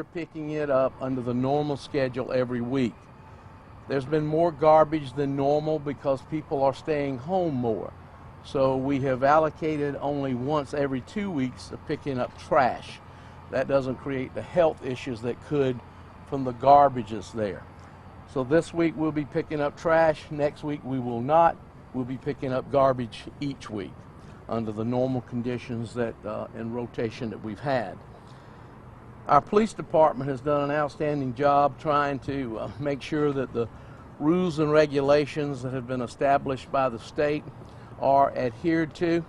we're picking it up under the normal schedule every week. There's been more garbage than normal because people are staying home more. So we have allocated only once every 2 weeks of picking up trash. That doesn't create the health issues that could from the garbages there. So this week we'll be picking up trash. Next week we will not. We'll be picking up garbage each week under the normal conditions that in rotation that we've had. Our police department has done an outstanding job trying to make sure that the rules and regulations that have been established by the state are adhered to.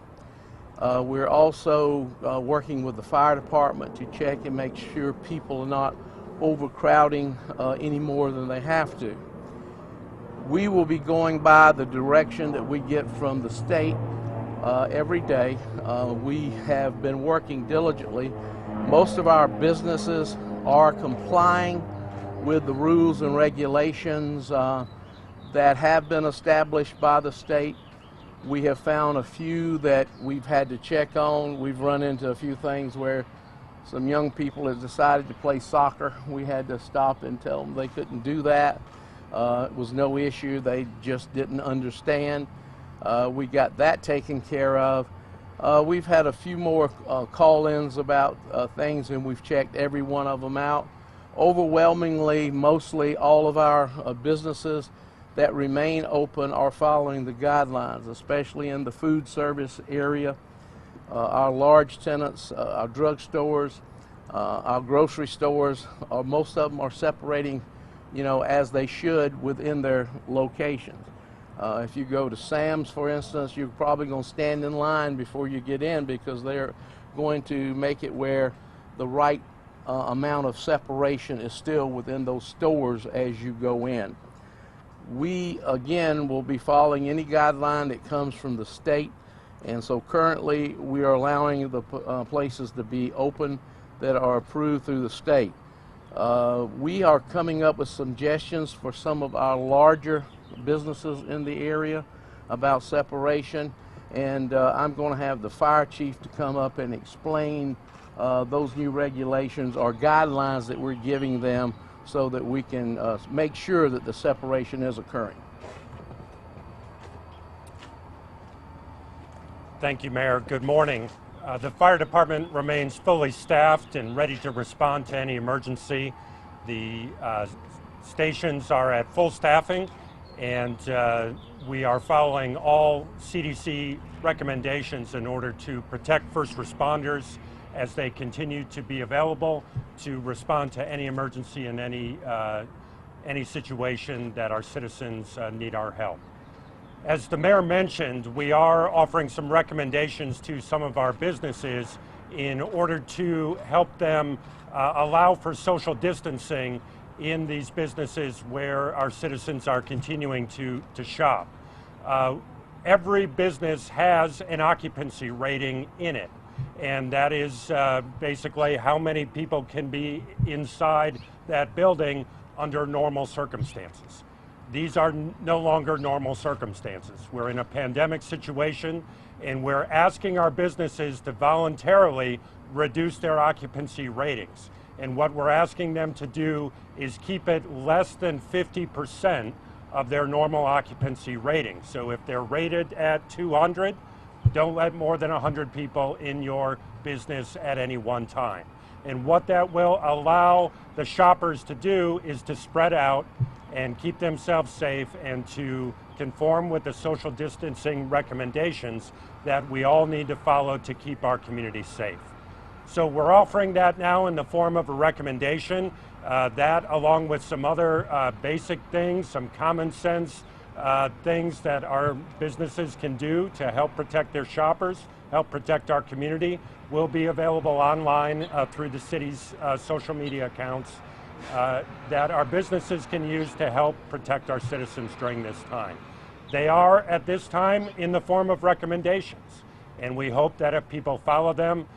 We're also working with the fire department to check and make sure people are not overcrowding any more than they have to. We will be going by the direction that we get from the state every day. We have been working diligently. Most of our businesses are complying with the rules and regulations that have been established by the state. We have found a few that we've had to check on. We've run into a few things where some young people have decided to play soccer. We had to stop and tell them they couldn't do that. It was no issue. They just didn't understand. We got that taken care of. We've had a few more call-ins about things, and we've checked every one of them out. Overwhelmingly, mostly all of our businesses that remain open are following the guidelines, especially in the food service area. Our large tenants, our drugstores, our grocery stores, most of them are separating, as they should within their locations. If you go to Sam's, for instance, you're probably going to stand in line before you get in because they're going to make it where the right amount of separation is still within those stores as you go in. We, again, will be following any guideline that comes from the state, and so currently we are allowing the places to be open that are approved through the state. We are coming up with suggestions for some of our larger businesses in the area about separation, and I'm going to have the fire chief to come up and explain those new regulations or guidelines that we're giving them so that we can make sure that the separation is occurring. Thank you, Mayor. Good morning. The fire department remains fully staffed and ready to respond to any emergency. The stations are at full staffing, and we are following all CDC recommendations in order to protect first responders as they continue to be available to respond to any emergency and any situation that our citizens need our help. As the mayor mentioned, we are offering some recommendations to some of our businesses in order to help them allow for social distancing in these businesses where our citizens are continuing to shop. Every business has an occupancy rating in it, and that is basically how many people can be inside that building under normal circumstances. These are no longer normal circumstances. We're in a pandemic situation, and we're asking our businesses to voluntarily reduce their occupancy ratings. And what we're asking them to do is keep it less than 50% of their normal occupancy rating. So if they're rated at 200, don't let more than 100 people in your business at any one time. And what that will allow the shoppers to do is to spread out and keep themselves safe and to conform with the social distancing recommendations that we all need to follow to keep our community safe. So we're offering that now in the form of a recommendation, that along with some other basic things, some common sense things that our businesses can do to help protect their shoppers, help protect our community, will be available online through the city's social media accounts that our businesses can use to help protect our citizens during this time. They are, at this time, in the form of recommendations, and we hope that if people follow them,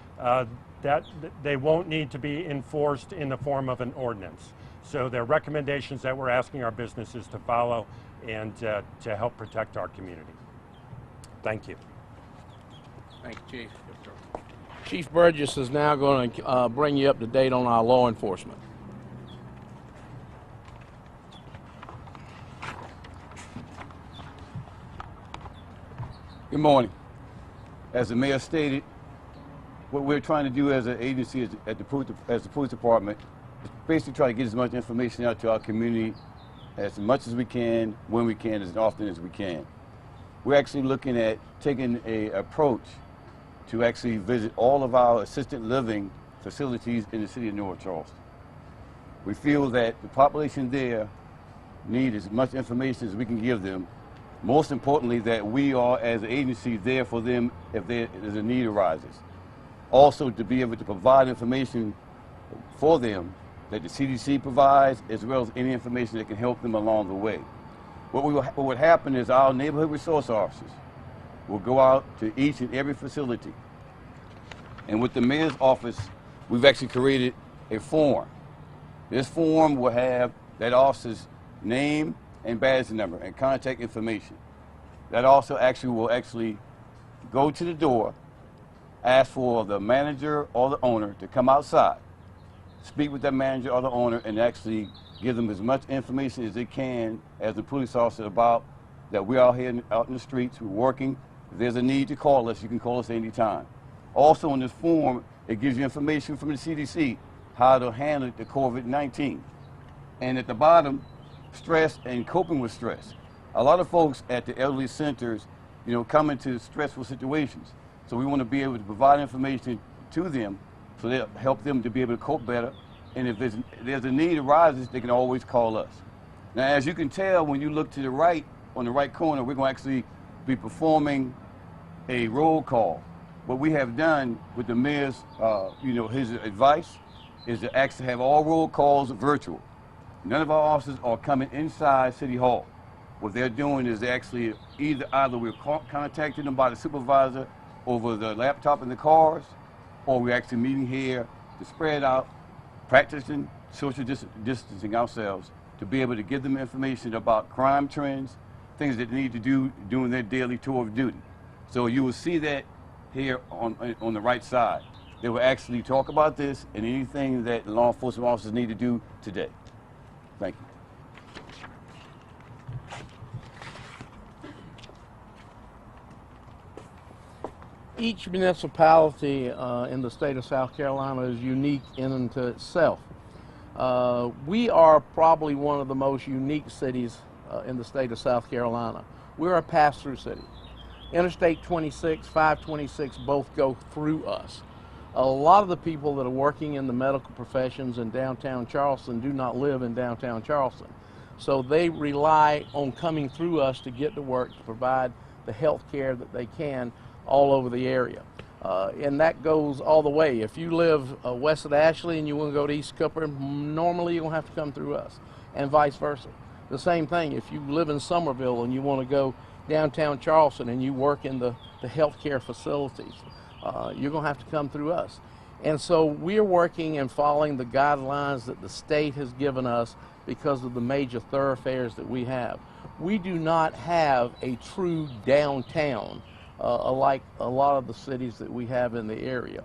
that they won't need to be enforced in the form of an ordinance. So they're recommendations that we're asking our businesses to follow and to help protect our community. Thank you. Thank you, Chief. Chief Burgess is now going to bring you up to date on our law enforcement. Good morning. As the mayor stated, what we're trying to do as an agency as the police department is basically try to get as much information out to our community as much as we can, when we can, as often as we can. We're actually looking at taking an approach to actually visit all of our assisted living facilities in the city of North Charleston. We feel that the population there need as much information as we can give them. Most importantly, that we are, as an agency, there for them if there's a need arises. Also, to be able to provide information for them that the CDC provides, as well as any information that can help them along the way. What would happen is our neighborhood resource officers will go out to each and every facility. And with the mayor's office, we've actually created a form. This form will have that officer's name and badge number and contact information. That also will go to the door, ask for the manager or the owner to come outside, speak with that manager or the owner, and actually give them as much information as they can as the police officer about that we're out here out in the streets, we're working. If there's a need to call us, you can call us anytime. Also in this form, it gives you information from the CDC, how to handle the COVID-19. And at the bottom, stress and coping with stress. A lot of folks at the elderly centers, come into stressful situations. So we want to be able to provide information to them so that help them to be able to cope better. And if there's a need arises, they can always call us. Now, as you can tell, when you look to the right, on the right corner, we're going to actually be performing a roll call. What we have done with the mayor's, his advice is to actually have all roll calls virtual. None of our officers are coming inside City Hall. What they're doing is either we're contacting them by the supervisor over the laptop in the cars, or we're actually meeting here to spread out, practicing social distancing ourselves to be able to give them information about crime trends, things that they need to do during their daily tour of duty. So you will see that here on the right side. They will actually talk about this and anything that law enforcement officers need to do today. Thank you. Each municipality in the state of South Carolina is unique in and to itself. We are probably one of the most unique cities in the state of South Carolina. We're a pass-through city. Interstate 26, 526 both go through us. A lot of the people that are working in the medical professions in downtown Charleston do not live in downtown Charleston. So they rely on coming through us to get to work, to provide the health care that they can all over the area. And that goes all the way. If you live west of Ashley and you want to go to East Cooper, normally you're going to have to come through us, and vice versa. The same thing, if you live in Somerville and you want to go downtown Charleston and you work in the healthcare facilities, you're going to have to come through us. And so we're working and following the guidelines that the state has given us because of the major thoroughfares that we have. We do not have a true downtown like a lot of the cities that we have in the area.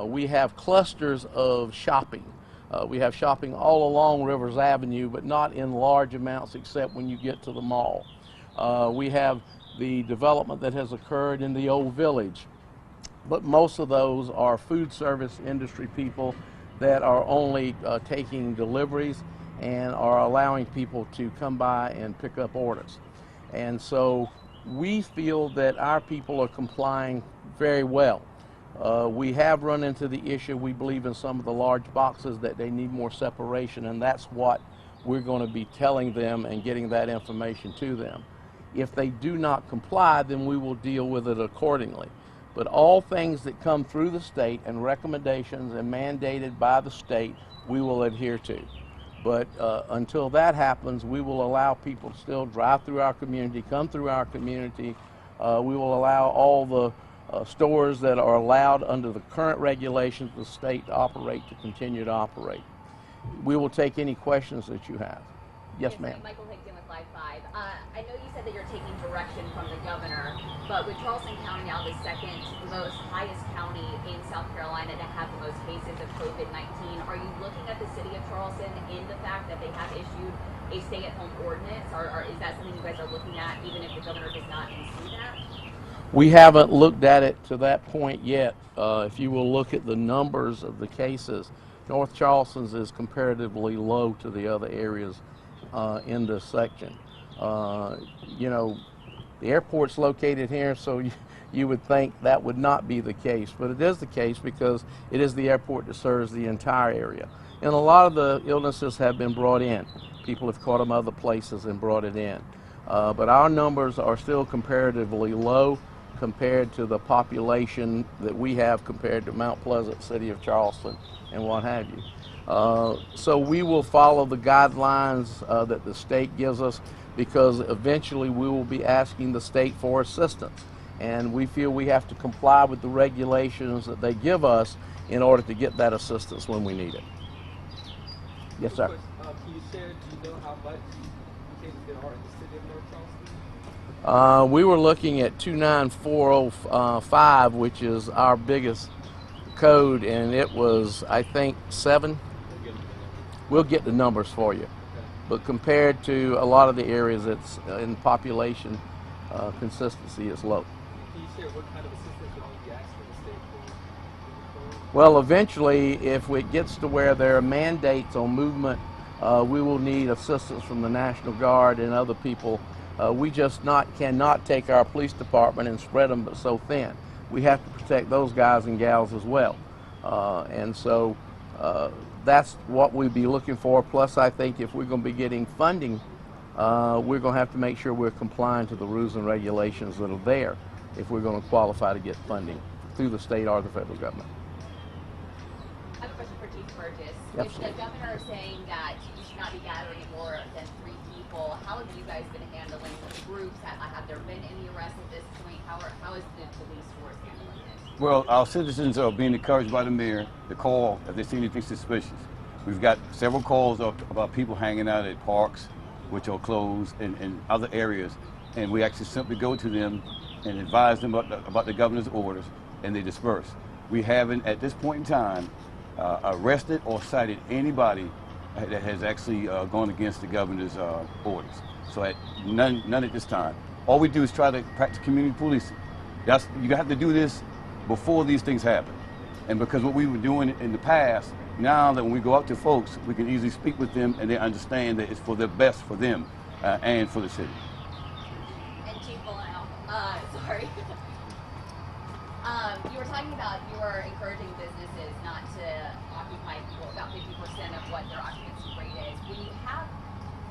We have clusters of shopping. We have shopping all along Rivers Avenue, but not in large amounts except when you get to the mall. We have the development that has occurred in the old village, but most of those are food service industry people that are only taking deliveries and are allowing people to come by and pick up orders. And so we feel that our people are complying very well. We have run into the issue, we believe, in some of the large boxes that they need more separation, and that's what we're going to be telling them and getting that information to them. If they do not comply, then we will deal with it accordingly. But all things that come through the state and recommendations and mandated by the state, we will adhere to. But until that happens, we will allow people to still drive through our community, come through our community. We will allow all the stores that are allowed under the current regulations of the state to operate to continue to operate. We will take any questions that you have. Yes, ma'am. Michael Hickson with Live 5. I know you said that you're taking direction from the governor, but with Charleston County now the second most highest county in South Carolina to have the most cases of COVID-19, are you looking at the city of Charleston in the fact that they have issued a stay-at-home ordinance, or is that something you guys are looking at even if the governor does not issue that? We haven't looked at it to that point yet. If you will look at the numbers of the cases, North Charleston's is comparatively low to the other areas in this section. You know, the airport's located here, so you would think that would not be the case, but it is the case because it is the airport that serves the entire area. And a lot of the illnesses have been brought in. People have caught them other places and brought it in. But our numbers are still comparatively low compared to the population that we have compared to Mount Pleasant, City of Charleston, and what have you. So we will follow the guidelines that the state gives us, because eventually we will be asking the state for assistance. And we feel we have to comply with the regulations that they give us in order to get that assistance when we need it. Yes, sir. Can you share, do you know how much cases there are in the city of North Charleston? We were looking at 29405, which is our biggest code, and it was, I think, 7. We'll get the numbers for you. But compared to a lot of the areas, it's in population consistency is low. Can you share what kind of assistance will you be asking the state for? Well, eventually, if it gets to where there are mandates on movement, we will need assistance from the National Guard and other people. We just cannot take our police department and spread them so thin. We have to protect those guys and gals as well. And so that's what we'd be looking for. Plus, I think if we're going to be getting funding, we're going to have to make sure we're complying to the rules and regulations that are there if we're going to qualify to get funding through the state or the federal government. I have a question for Chief Burgess. Absolutely. With the governor saying that you should not be gathering more than 3 people, how have you guys been handling groups? Have there been any arrests at this point? How is the police force handling this? Well, our citizens are being encouraged by the mayor to call if they see anything suspicious. We've got several calls about people hanging out at parks, which are closed, and other areas, and we actually simply go to them and advise them about the governor's orders, and they disperse. We haven't, at this point in time, arrested or cited anybody that has actually gone against the governor's orders. So none at this time. All we do is try to practice community policing. You have to do this before these things happen. And because what we were doing in the past, now that when we go out to folks, we can easily speak with them and they understand that it's for the best for them and for the city. And Chief sorry. You were talking about you were encouraging businesses not to occupy about 50% of what their occupancy rate is. When you have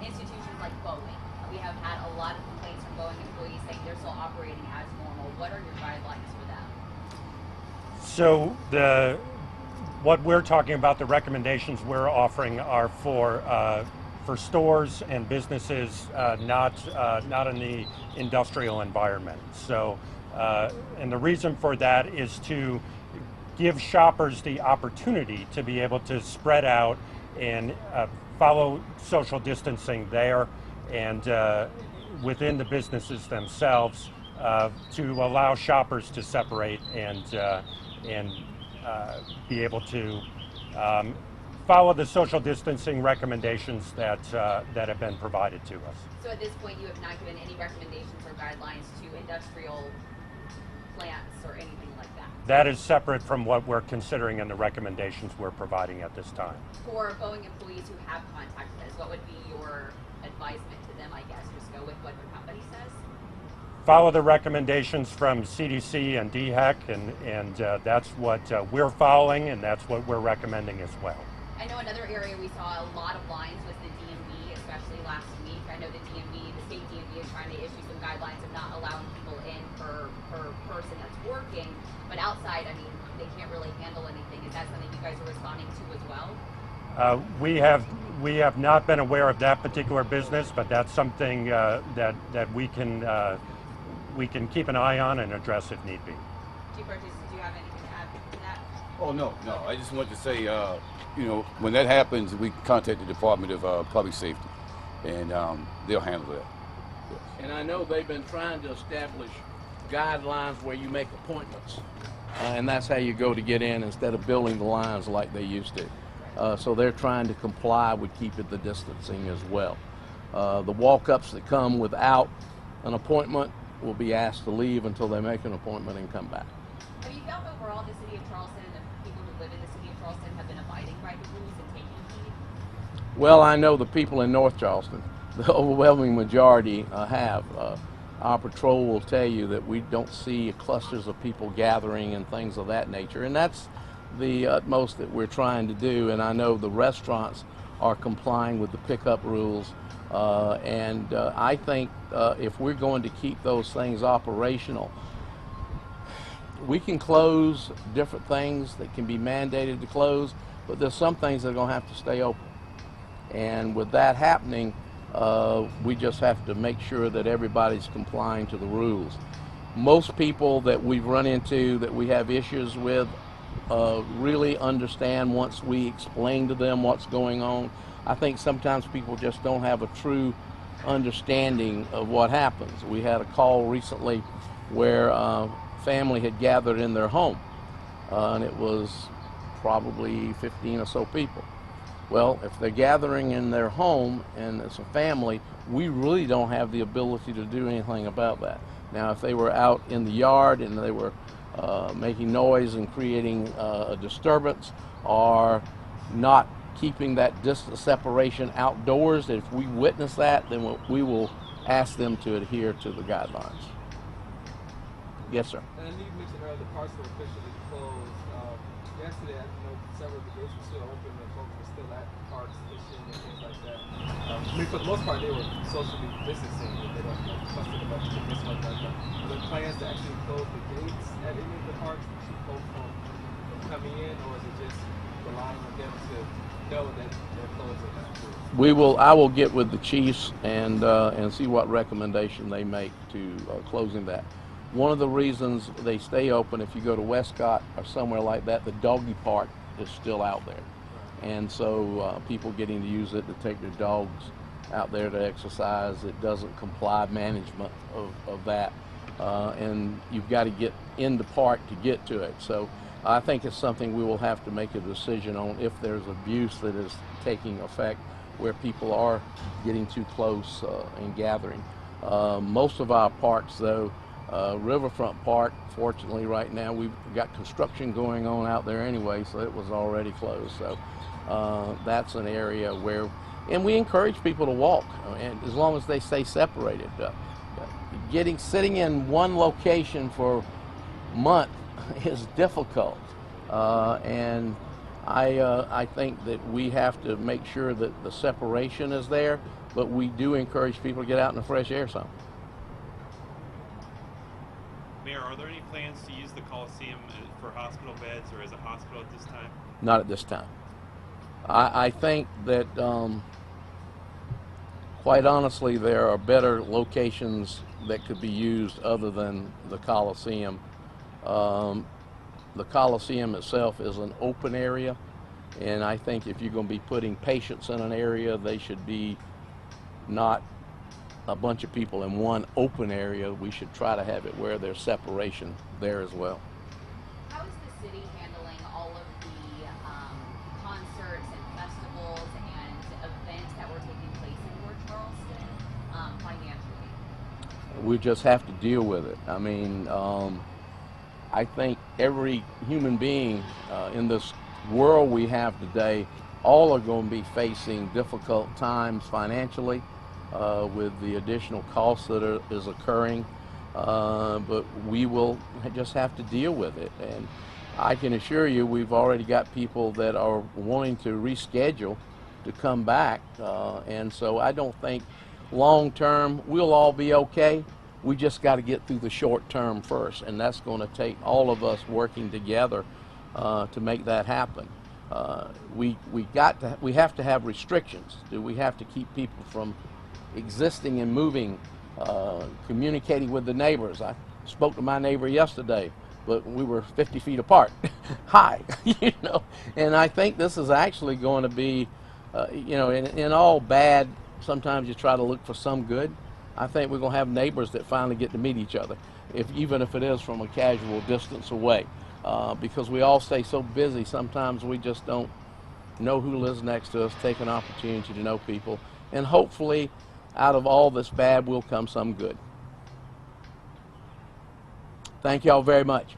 institutions like Boeing, we have had a lot of complaints from Boeing employees saying they're still operating as normal. What are your guidelines for them? So what we're talking about, the recommendations we're offering are for stores and businesses not in the industrial environment. So, and the reason for that is to give shoppers the opportunity to be able to spread out and follow social distancing there and within the businesses themselves to allow shoppers to separate and be able to follow the social distancing recommendations that have been provided to us. So at this point, you have not given any recommendations or guidelines to industrial plants or anything like that? That is separate from what we're considering in the recommendations we're providing at this time. For Boeing employees who have contacted us, what would be your advisement to them, I guess? Just go with what their company says? Follow the recommendations from CDC and DHEC, and that's what we're following, and that's what we're recommending as well. I know another area we saw a lot of lines was the DMV, especially last week. I know the state DMV is trying to issue some guidelines of not allowing people in per person that's working, but outside, I mean, they can't really handle anything. Is that something you guys are responding to as well? We have not been aware of that particular business, but that's something that we can keep an eye on and address if need be. Chief Burgess, do you have anything to add to that? Oh, no. I just wanted to say, when that happens, we contact the Department of Public Safety, and they'll handle that. Yes. And I know they've been trying to establish guidelines where you make appointments. And that's how you go to get in instead of building the lines like they used to. So they're trying to comply with keeping the distancing as well. The walk-ups that come without an appointment will be asked to leave until they make an appointment and come back. Have you felt overall the city of Charleston and the people who live in the city of Charleston have been abiding by the rules and taking heed? Well, I know the people in North Charleston, the overwhelming majority have. Our patrol will tell you that we don't see clusters of people gathering and things of that nature, and that's the utmost that we're trying to do. And I know the restaurants are complying with the pickup rules, and I think if we're going to keep those things operational, we can close different things that can be mandated to close, but there's some things that are going to have to stay open. And with that happening, we just have to make sure that everybody's complying to the rules. Most people that we've run into that we have issues with really understand once we explain to them what's going on. I think sometimes people just don't have a true understanding of what happens. We had a call recently where a family had gathered in their home, and it was probably 15 or so people. Well, if they're gathering in their home and it's a family, we really don't have the ability to do anything about that. Now, if they were out in the yard and they were making noise and creating a disturbance or not keeping that distance separation outdoors, if we witness that, then we will ask them to adhere to the guidelines. Yes, sir. And you mentioned earlier the parks were officially closed. Yesterday, I know several of the gates were still open and folks were still at the parks fishing and things like that. I mean, for the most part, they were socially distancing. They don't cluster them up to this one. But are there plans to actually close the gates at any of the parks to keep folks from coming in, or is it just relying on them to know that they're closing? I will get with the chiefs and see what recommendation they make to closing that. One of the reasons they stay open, if you go to Westcott or somewhere like that, the doggy park is still out there. And so people getting to use it to take their dogs out there to exercise, it doesn't comply management of that. And you've got to get in the park to get to it. So I think it's something we will have to make a decision on if there's abuse that is taking effect where people are getting too close and gathering. Most of our parks, though, Riverfront Park, fortunately right now we've got construction going on out there anyway, so it was already closed. So that's an area where, and we encourage people to walk, and as long as they stay separated. Sitting in one location for a month is difficult, and I think that we have to make sure that the separation is there, but we do encourage people to get out in the fresh air some. Mayor, are there any plans to use the Coliseum for hospital beds or as a hospital at this time? Not at this time. I think that, quite honestly, there are better locations that could be used other than the Coliseum. The Coliseum itself is an open area, and I think if you're going to be putting patients in an area, they should be not a bunch of people in one open area. We should try to have it where there's separation there as well. How is the city handling all of the concerts and festivals and events that were taking place in North Charleston financially? We just have to deal with it. I mean, I think every human being in this world we have today, all are going to be facing difficult times financially. With the additional costs that is occurring, but we will just have to deal with it. And I can assure you we've already got people that are wanting to reschedule to come back, and so I don't think long term we'll all be okay. We just got to get through the short term first, and that's going to take all of us working together to make that happen. We have to have restrictions. Do we have to keep people from existing and moving, communicating with the neighbors? I spoke to my neighbor yesterday, but we were 50 feet apart. Hi, you know. And I think this is actually going to be, you know, in all bad, sometimes you try to look for some good. I think we're going to have neighbors that finally get to meet each other, even if it is from a casual distance away. Because we all stay so busy, sometimes we just don't know who lives next to us, take an opportunity to know people, and hopefully out of all this bad will come some good. Thank y'all very much.